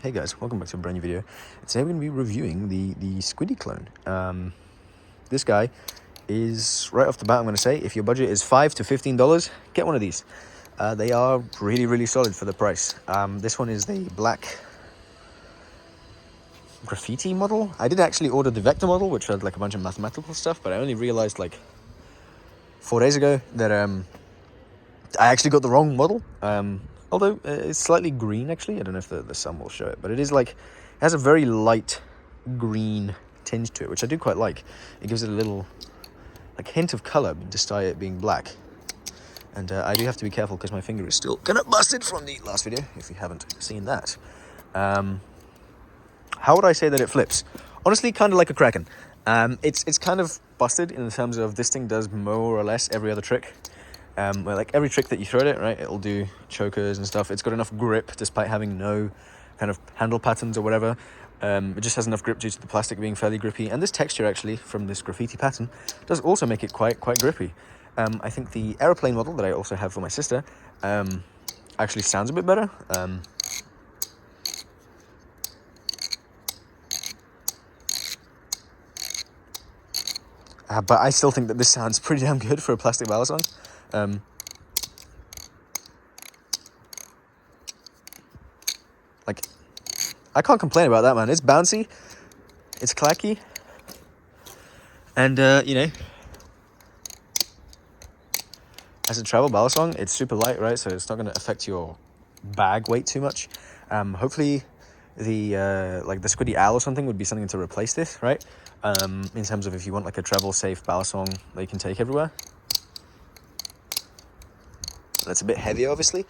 Hey guys, welcome back to a brand new video. Today we're going to be reviewing the Squiddy clone. This guy is, right off the bat I'm going to say, if your budget is $5 to $15, get one of these. They are really solid for the price. This one is the black graffiti model. I did actually order the vector model, which had like a bunch of mathematical stuff, but I only realized like 4 days ago that I actually got the wrong model. Although it's slightly green, actually. I don't know if the sun will show it, but it is like, it has a very light green tinge to it, which I do quite like. It gives it a little like hint of color despite it being black. And I do have to be careful because my finger is still kind of busted from the last video, if you haven't seen that. How would I say that it flips? Honestly, kind of like a Kraken. It's kind of busted in terms of this thing does more or less every other trick. Well, like every trick that you throw at it, right, it'll do chokers and stuff. It's got enough grip despite having no kind of handle patterns or whatever. It just has enough grip due to the plastic being fairly grippy. And this texture actually from this graffiti pattern does also make it quite grippy. I think the aeroplane model that I also have for my sister actually sounds a bit better. But I still think that this sounds pretty damn good for a plastic balisong. Like, I can't complain about that, man. It's bouncy, it's clacky, and you know, as a travel balisong, it's super light, right? So it's not going to affect your bag weight too much. Hopefully, the like the Squiddy Owl or something would be something to replace this, right? In terms of if you want like a travel safe balisong that you can take everywhere. That's a bit heavier, obviously,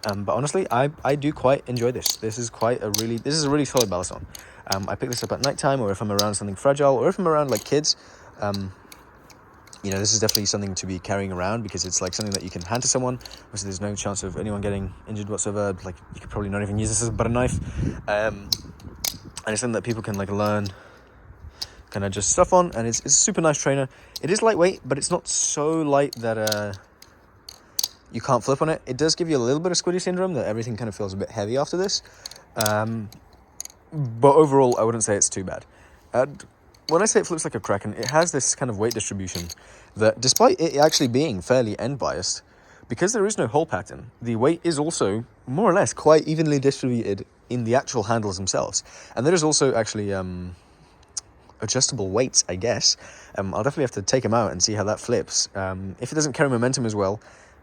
but honestly, I do quite enjoy this. This is a really solid balisong. I pick this up at nighttime, or if I'm around something fragile, or if I'm around like kids. You know, this is definitely something to be carrying around because it's like something that you can hand to someone. Obviously, there's no chance of anyone getting injured whatsoever. Like, you could probably not even use this as a butter knife. And it's something that people can like learn, kind of just stuff on, and it's a super nice trainer. It is lightweight, but it's not so light that you can't flip on it. It does give you a little bit of Squiddy syndrome, that everything kind of feels a bit heavy after this. But overall, I wouldn't say it's too bad. When I say it flips like a Kraken, it has this kind of weight distribution that, despite it actually being fairly end biased, because there is no hole pattern, the weight is also more or less quite evenly distributed in the actual handles themselves. And there is also actually adjustable weights, I guess. I'll definitely have to take them out and see how that flips. If it doesn't carry momentum as well,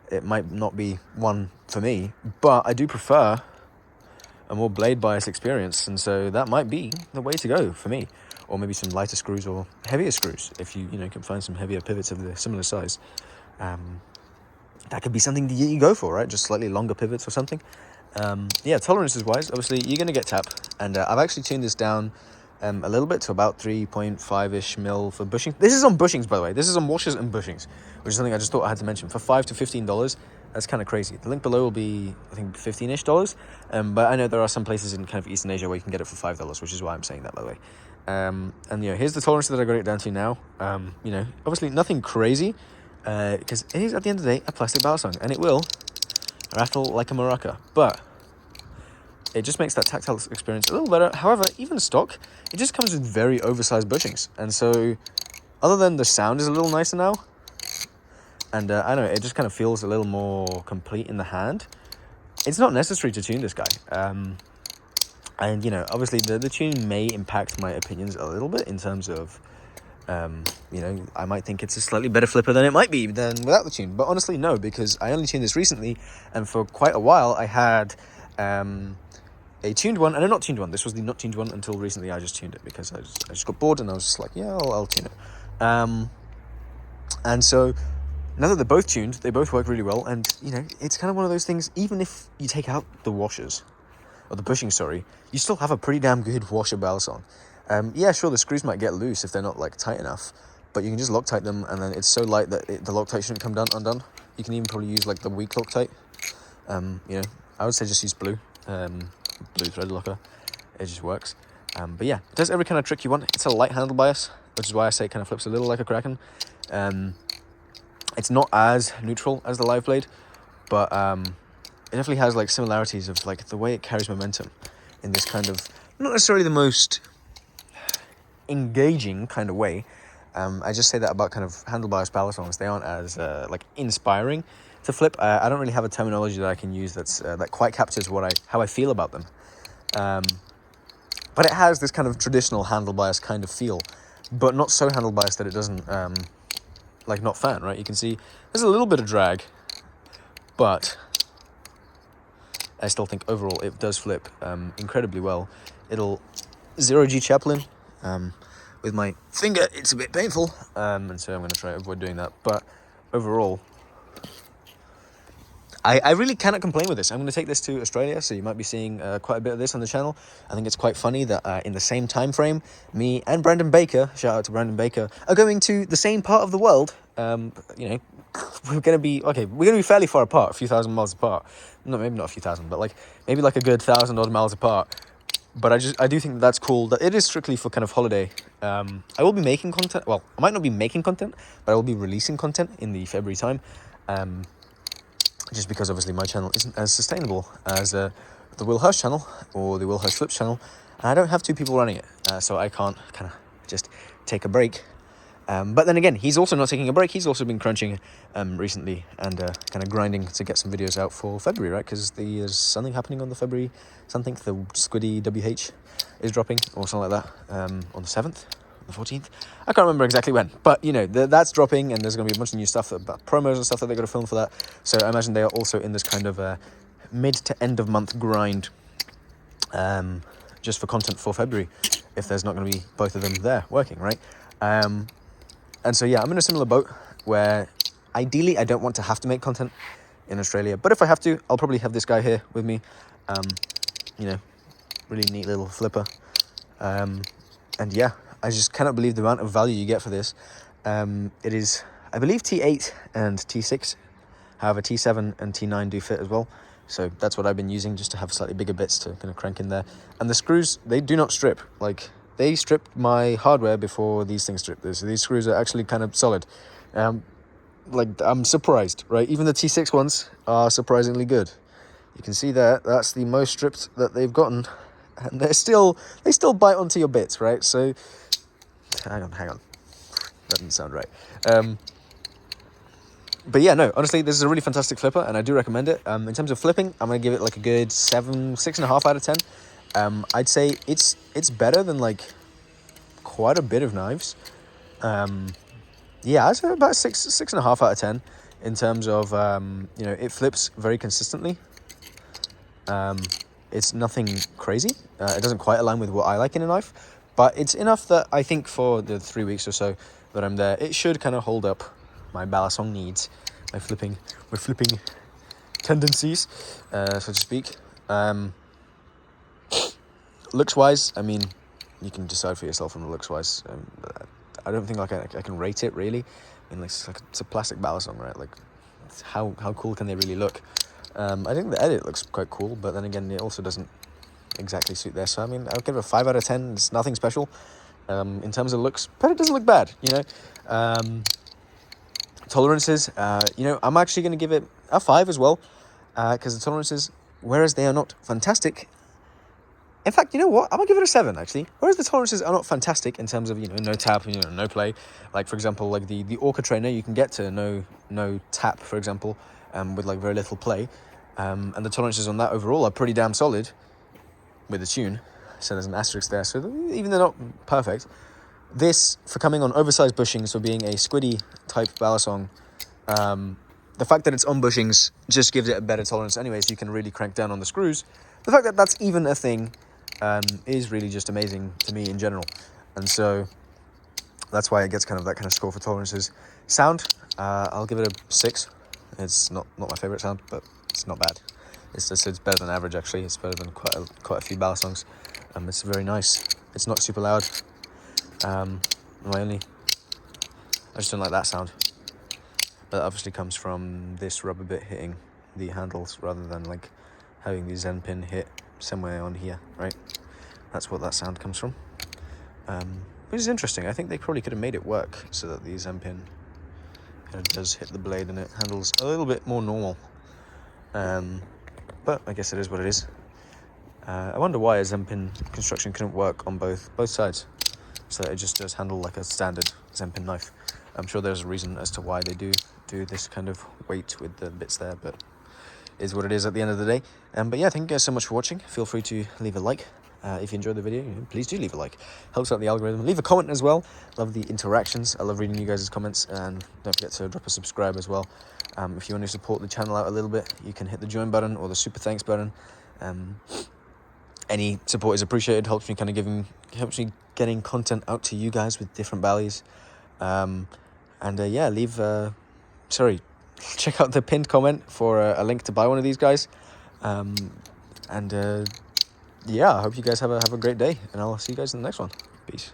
it might not be one for me, but I do prefer a more blade bias experience, and so that might be the way to go for me. Or maybe some lighter screws or heavier screws, if you can find some heavier pivots of the similar size. That could be something that you go for, right? Just slightly longer pivots or something. Yeah, tolerances wise, obviously you're going to get tap, and I've actually tuned this down a little bit to about 3.5-ish mil for bushings. This is on bushings, by the way. This is on washers and bushings, which is something I just thought I had to mention. For $5 to $15, that's kind of crazy. The link below will be, I think, $15-ish. But I know there are some places in kind of Eastern Asia where you can get it for $5, which is why I'm saying that, by the way. And you know, here's the tolerance that I got it down to now. You know, obviously nothing crazy, because it is at the end of the day a plastic balisong, and it will rattle like a maraca. But it just makes that tactile experience a little better. However, even stock, it just comes with very oversized bushings. And so, other than the sound is a little nicer now, and I don't know, it just kind of feels a little more complete in the hand. It's not necessary to tune this guy. And, you know, obviously the tune may impact my opinions a little bit in terms of, you know, I might think it's a slightly better flipper than it might be than without the tune. But honestly, no, because I only tuned this recently, and for quite a while I had a tuned one and a not tuned one. This was the not tuned one until recently. I just tuned it because I just got bored, and I was just like, yeah, I'll tune it. And so now that they're both tuned, they both work really well. And, you know, it's kind of one of those things, even if you take out the washers, or the bushing, sorry, you still have a pretty damn good washer balisong. Yeah, sure, the screws might get loose if they're not like tight enough, but you can just Loctite them, and then it's so light that the Loctite shouldn't come undone. You can even probably use like the weak Loctite. You know, I would say just use blue thread locker. It just works. But yeah, it does every kind of trick you want. It's a light handle bias, which is why I say it kind of flips a little like a Kraken. It's not as neutral as the live blade, but it definitely has like similarities of like the way it carries momentum. in this kind of, not necessarily the most engaging kind of way. I just say that about kind of handlebars balisongs. They aren't as like inspiring to flip. I don't really have a terminology that I can use that's that quite captures how I feel about them. But it has this kind of traditional handlebars kind of feel, but not so handlebars that it doesn't like not fan, right? You can see there's a little bit of drag, but I still think overall it does flip incredibly well. It'll 0G Chaplin. With my finger, it's a bit painful, and so I'm going to try to avoid doing that. But overall, I really cannot complain with this. I'm going to take this to Australia, so you might be seeing quite a bit of this on the channel. I think it's quite funny that in the same time frame, me and Brandon Baker, shout out to Brandon Baker, are going to the same part of the world. You know, we're going to be fairly far apart, a few thousand miles apart. No, maybe not a few thousand, but maybe a good 1,000 odd miles apart. But I do think that's cool, that it is strictly for kind of holiday. I will be making content. Well, I might not be making content, but I will be releasing content in the February time. Just because obviously my channel isn't as sustainable as the Will Hirsch channel or the Will Hirsch Flips channel. And I don't have two people running it, so I can't kind of just take a break. But then again, he's also not taking a break. He's also been crunching recently and kind of grinding to get some videos out for February, right? Because there's something happening on the February, the Squiddy WH is dropping or something like that on the 7th, the 14th. I can't remember exactly when, but you know, that's dropping, and there's going to be a bunch of new stuff about promos and stuff that they're going to film for that. So I imagine they are also in this kind of mid to end of month grind just for content for February, if there's not going to be both of them there working, right? And so, yeah, I'm in a similar boat where ideally I don't want to have to make content in Australia. But if I have to, I'll probably have this guy here with me. You know, really neat little flipper. And yeah, I just cannot believe the amount of value you get for this. It is, I believe, T8 and T6. However, T7 and T9 do fit as well. So that's what I've been using, just to have slightly bigger bits to kind of crank in there. And the screws, they do not strip. Like, they stripped my hardware before these things stripped this. So these screws are actually kind of solid. Like, I'm surprised, right? Even the T6 ones are surprisingly good. You can see there, that's the most stripped that they've gotten. And they still bite onto your bits, right? So, hang on. That didn't sound right. But yeah, no, honestly, this is a really fantastic flipper, and I do recommend it. In terms of flipping, I'm going to give it like a good 6.5 out of 10. I'd say it's better than like quite a bit of knives. Yeah, I'd say about 6.5 out of 10 in terms of, you know, it flips very consistently. It's nothing crazy. It doesn't quite align with what I like in a knife, but it's enough that I think for the 3 weeks or so that I'm there, it should kind of hold up my balisong needs, my flipping tendencies, so to speak. Looks-wise, I mean, you can decide for yourself on the looks-wise. I don't think I can rate it, really. I mean, it's a plastic balisong, right? Like, how cool can they really look? I think the edit looks quite cool, but then again, it also doesn't exactly suit there. So, I mean, I'll give it a 5 out of 10. It's nothing special in terms of looks, but it doesn't look bad, you know? Tolerances, you know, I'm actually going to give it a 5 as well, because the tolerances, whereas they are not fantastic, in fact, you know what? I'm going to give it a 7, actually. Whereas the tolerances are not fantastic in terms of, you know, no tap, you know, no play. Like, for example, like the Orca trainer, you can get to no tap, for example, with, like, very little play. And the tolerances on that overall are pretty damn solid with the tune. So there's an asterisk there. So even they're not perfect. This, for coming on oversized bushings, for being a Squiddy type balisong, the fact that it's on bushings just gives it a better tolerance anyways. You can really crank down on the screws. The fact that that's even a thing is really just amazing to me in general. And so that's why it gets kind of that kind of score for tolerances. Sound, I'll give it a 6. It's not my favorite sound, but it's not bad. It's better than average, actually. It's better than quite a few balisongs. It's very nice. It's not super loud. I just don't like that sound. That obviously comes from this rubber bit hitting the handles rather than like having the Zen pin hit somewhere on here, right? That's what that sound comes from. Which is interesting. I think they probably could have made it work so that the Zen pin kind of does hit the blade and it handles a little bit more normal. But I guess it is what it is. I wonder why a Zenpin construction couldn't work on both sides, so it just does handle like a standard Zenpin knife. I'm sure there's a reason as to why they do this kind of weight with the bits there, but is what it is at the end of the day. But yeah, thank you guys so much for watching. Feel free to leave a like. If you enjoyed the video, please do leave a like. Helps out the algorithm. Leave a comment as well. Love the interactions. I love reading you guys' comments. And don't forget to drop a subscribe as well. If you want to support the channel out a little bit, you can hit the join button or the super thanks button. Any support is appreciated. Helps me getting content out to you guys with different balies. Yeah, check out the pinned comment for a link to buy one of these guys. Yeah, I hope you guys have a great day, and I'll see you guys in the next one. Peace.